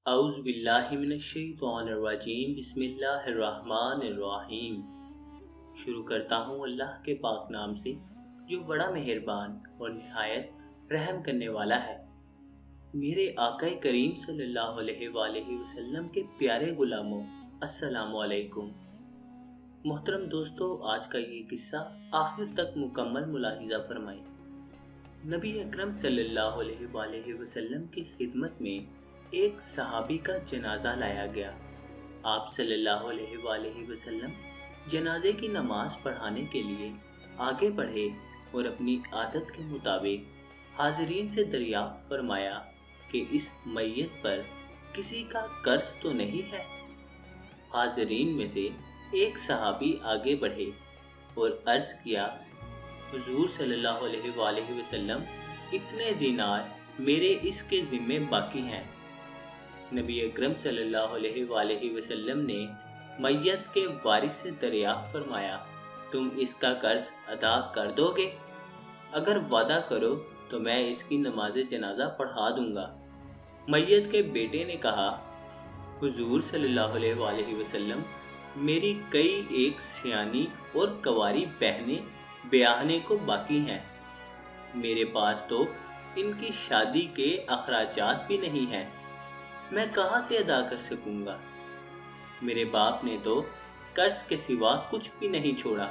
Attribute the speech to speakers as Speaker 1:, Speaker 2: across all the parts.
Speaker 1: اعوذ باللہ من الشیطان الرجیم بسم اللہ الرحمن الرحیم۔ شروع کرتا ہوں اللہ کے پاک نام سے جو بڑا مہربان اور نہایت رحم کرنے والا ہے۔ میرے آقا کریم صلی اللہ علیہ وآلہ وسلم کے پیارے غلاموں، السلام علیکم۔ محترم دوستو، آج کا یہ قصہ آخر تک مکمل ملاحظہ فرمائیں۔ نبی اکرم صلی اللہ علیہ وآلہ وسلم کی خدمت میں ایک صحابی کا جنازہ لایا گیا۔ آپ صلی اللہ علیہ وآلہ وسلم جنازے کی نماز پڑھانے کے لیے آگے بڑھے اور اپنی عادت کے مطابق حاضرین سے دریافت فرمایا کہ اس میت پر کسی کا قرض تو نہیں ہے۔ حاضرین میں سے ایک صحابی آگے بڑھے اور عرض کیا، حضور صلی اللہ علیہ وآلہ وسلم، اتنے دینار میرے اس کے ذمے باقی ہیں۔ نبی اکرم صلی اللہ علیہ وآلہ وسلم نے میت کے وارث سے دریافت فرمایا، تم اس کا قرض ادا کر دو گے؟ اگر وعدہ کرو تو میں اس کی نماز جنازہ پڑھا دوں گا۔ میت کے بیٹے نے کہا، حضور صلی اللہ علیہ وآلہ وسلم، میری کئی ایک سیانی اور کنواری بہنیں بیاہنے کو باقی ہیں۔ میرے پاس تو ان کی شادی کے اخراجات بھی نہیں ہیں، میں کہاں سے ادا کر سکوں گا؟ میرے باپ نے تو قرض کے سوا کچھ بھی نہیں چھوڑا۔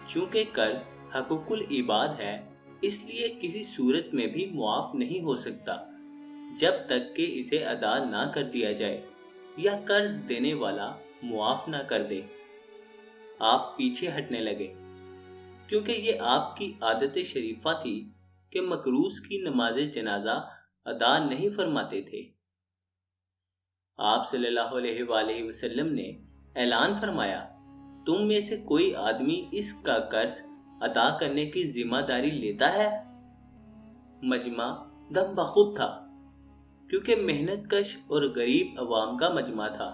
Speaker 1: چونکہ قرض حقوق العباد ہے، اس لیے کسی صورت میں بھی معاف نہیں ہو سکتا جب تک کہ اسے ادا نہ کر دیا جائے یا قرض دینے والا معاف نہ کر دے۔ آپ پیچھے ہٹنے لگے کیونکہ یہ آپ کی عادت شریفہ تھی کہ مکروث کی نماز جنازہ ادا نہیں فرماتے تھے۔ آپ صلی اللہ علیہ وآلہ وسلم نے اعلان فرمایا، تم میں سے کوئی آدمی اس کا قرض ادا کرنے کی ذمہ داری لیتا ہے؟ مجمع دم بخود تھا کیونکہ محنت کش اور غریب عوام کا مجمع تھا۔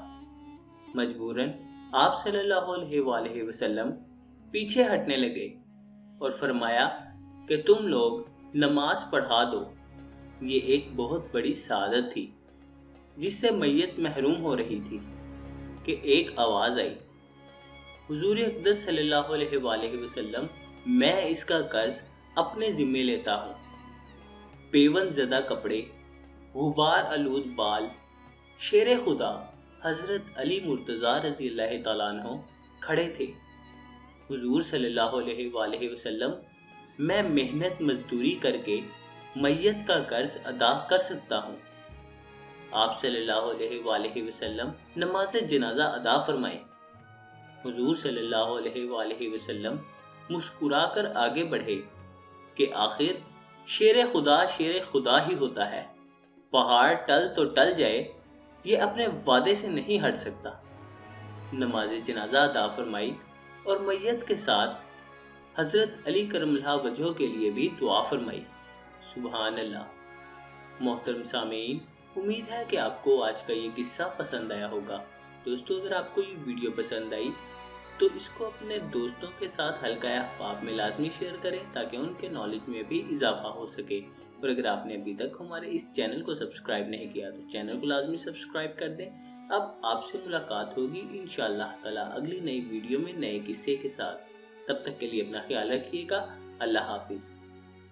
Speaker 1: مجبوراً آپ صلی اللہ علیہ وآلہ وسلم پیچھے ہٹنے لگے اور فرمایا کہ تم لوگ نماز پڑھا دو۔ یہ ایک بہت بڑی سعادت تھی جس سے میت محروم ہو رہی تھی کہ ایک آواز آئی، حضور اقدس صلی اللہ علیہ وآلہ وسلم، میں اس کا قرض اپنے ذمے لیتا ہوں۔ پیون زدہ کپڑے، غبار آلود بال، شیر خدا حضرت علی مرتضیٰ رضی اللہ تعالیٰ عنہ کھڑے تھے۔ حضور صلی اللہ علیہ وآلہ وسلم، میں محنت مزدوری کر کے میت کا قرض ادا کر سکتا ہوں۔ آپ صلی اللہ علیہ وآلہ وسلم نماز جنازہ ادا فرمائیں۔ حضور صلی اللہ علیہ وآلہ وسلم مسکرا کر آگے بڑھے کہ آخر شیر خدا ہی ہوتا ہے، پہاڑ ٹل تو ٹل جائے، یہ اپنے وعدے سے نہیں ہٹ سکتا۔ نماز جنازہ ادا فرمائی اور میت کے ساتھ حضرت علی کرم اللہ وجہہ کے لیے بھی دعا فرمائی۔ سبحان اللہ۔ محترم سامعین، امید ہے کہ آپ کو آج کا یہ قصہ پسند آیا ہوگا۔ دوستو، اگر آپ کو یہ ویڈیو پسند آئی تو اس کو اپنے دوستوں کے ساتھ حلقہ احباب میں لازمی شیئر کریں تاکہ ان کے نالج میں بھی اضافہ ہو سکے۔ اور اگر آپ نے ابھی تک ہمارے اس چینل کو سبسکرائب نہیں کیا تو چینل کو لازمی سبسکرائب کر دیں۔ اب آپ سے ملاقات ہوگی انشاءاللہ تعالی اگلی نئی ویڈیو میں نئے قصے کے ساتھ۔ تب تک کے لیے اپنا خیال رکھیے گا۔ اللہ حافظ۔